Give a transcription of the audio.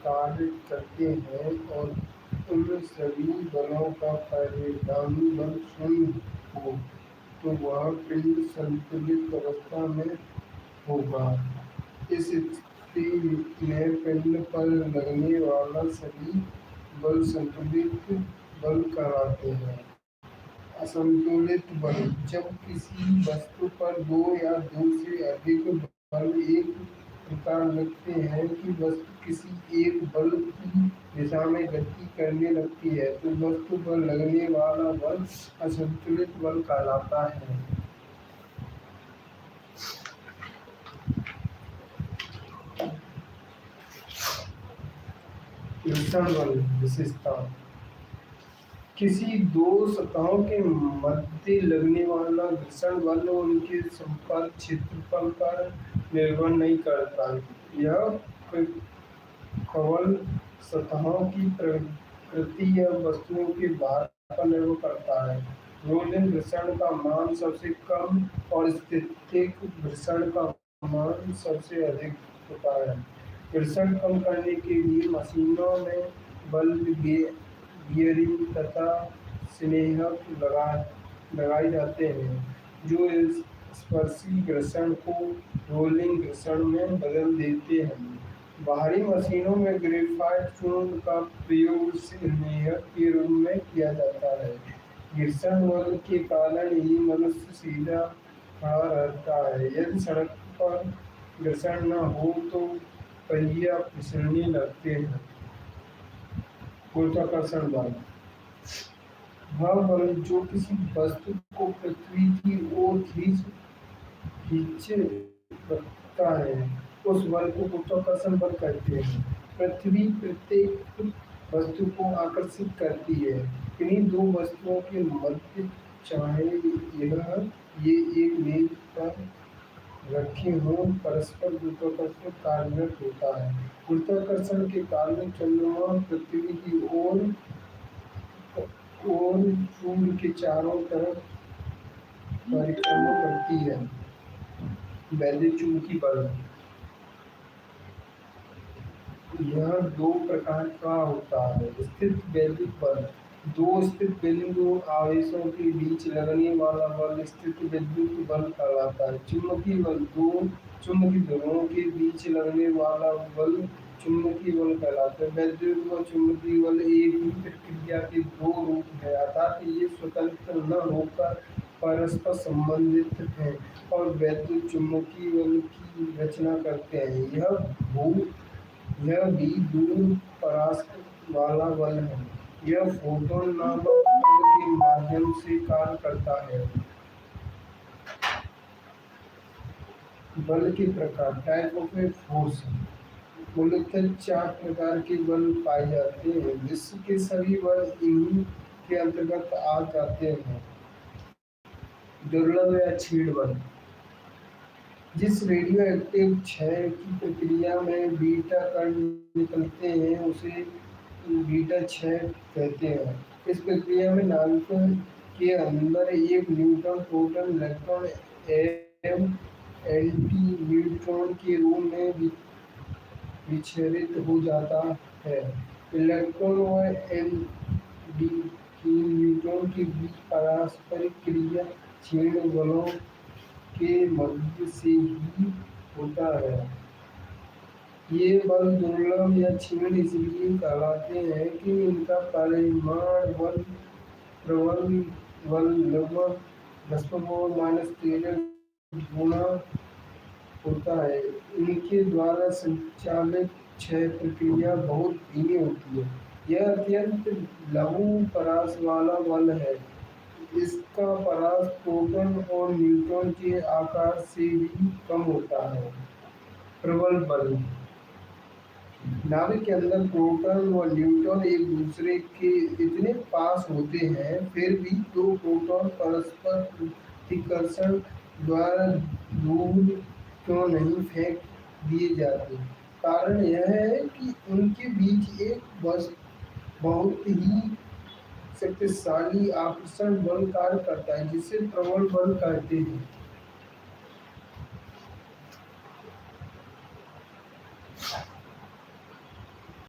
कार्य करते हैं और उन सभी बलों का परिणामी बल शून्य हो तो वह पिंड संतुलित अवस्था में होगा। इस स्थिति में पिंड पर लगने वाला सभी बल संतुलित बल कहलाते हैं। असंतुलित बल: जब किसी वस्तु पर दो या दो से अधिक बल एक प्रकार लगते हैं कि वस्तु किसी एक बल की दिशा में गति करने लगती है तो वस्तु पर लगने वाला बल असंतुलित बल कहलाता है। घर्षण बल विशेषता: किसी दो सतहों के मध्य लगने वाला घर्षण बल उनके संपर्क क्षेत्रफल पर निर्भर नहीं करता। यह केवल सतहों की प्रकृति या वस्तुओं के भार पर निर्भर करता है। रोलिंग घर्षण का मान सबसे कम और स्थैतिक घर्षण का मान सबसे अधिक होता है। घर्षण कम करने के लिए मशीनों में बल्ब, गियरिंग तथा स्नेहक लगाए जाते हैं जो स्पर्शी घर्षण को रोलिंग घर्षण में बदल देते हैं। बाहरी मशीनों में ग्रेफाइट चूर्ण का प्रयोग स्नेहक के रूप में किया जाता है। घर्षण बल के कारण ही मनुष्य सीधा खड़ा रहता है। यदि सड़क पर घर्षण न हो तो पहिया फिसलने लगते हैं। गुरुत्वाकर्षण बल: वह बल जो किसी वस्तु को पृथ्वी की ओर खींच रखता है उस बल को गुरुत्वाकर्षण बल कहते हैं। पृथ्वी प्रत्येक वस्तु को आकर्षित करती है। किन्हीं दो वस्तुओं के मध्य, चाहे ये एक मेज पर रखे हों, परस्पर गुरुत्वाकर्षण कार्यरत होता है। गुरुत्वाकर्षण के कारण चंद्रमा पृथ्वी की ओर सूर्य के चारों तरफ परिक्रमा करती है। वैद्युत चुंबकीय बल: यह दो प्रकार का होता है। स्थित वैद्युत बल: दो स्थित बिंदु आवेशों के बीच लगने वाला बल स्थित वैद्युत बल कहलाता है। चुंबकीय बल: दो चुंबकीय ध्रुवों के बीच लगने वाला बल चुंबकीय बल कहलाता है। वैद्युत व चुंबकीय बल एक ही प्रक्रिया के दो रूप हैं, अर्थात ये स्वतंत्र न होकर परस्पर संबंधित हैं और वैद्युत चुंबकीय बल की रचना करते हैं। यह भी दूर परास्त वाला बल है। यह फोटोन नामक कण के माध्यम से कार्य करता है। बल के प्रकार: टाइप ऑफ ए फोर्स: मूलतः चार प्रकार के बल पाए जाते हैं। विश्व के सभी बल इन्हीं के अंतर्गत आ जाते हैं। दुर्लभ या क्षीण बल: जिस रेडियोएक्टिव क्षय की प्रक्रिया में बीटा कण निकलते हैं उसे बीटा क्षय कहते हैं। इस प्रक्रिया में नाभिकों के अंदर एक न्यूट्रॉन प्रोटॉन इलेक्ट्रॉन एवं एंटी न्यूट्रॉन के रूप में विच्छेदित हो जाता है। इलेक्ट्रॉन व न्यूट्रॉन के बीच पारस्परिक क्रिया क्षीण बलों के मध्य से ही होता है। ये बल दुर्लभ या क्षीण इसलिए कहलाते हैं कि इनका परिमाण प्रबल बल लगभग 10⁻³ गुना होता है। इनके द्वारा संचालित क्षय प्रक्रिया बहुत धीमी होती है। यह अत्यंत लघु परास वाला बल है। इसका परास प्रोटॉन और न्यूट्रॉन के आकार से भी कम होता है। प्रबल बल: नाभिक के अंदर प्रोटॉन व न्यूट्रॉन एक दूसरे के इतने पास होते हैं, फिर भी दो प्रोटॉन परस्पर प्रतिकर्षण द्वारा दूर क्यों नहीं फेंक दिए जाते। कारण यह है कि उनके बीच एक बहुत ही शक्तिशाली आकर्षण बल कार्य करता है जिसे प्रबल बल कहते हैं।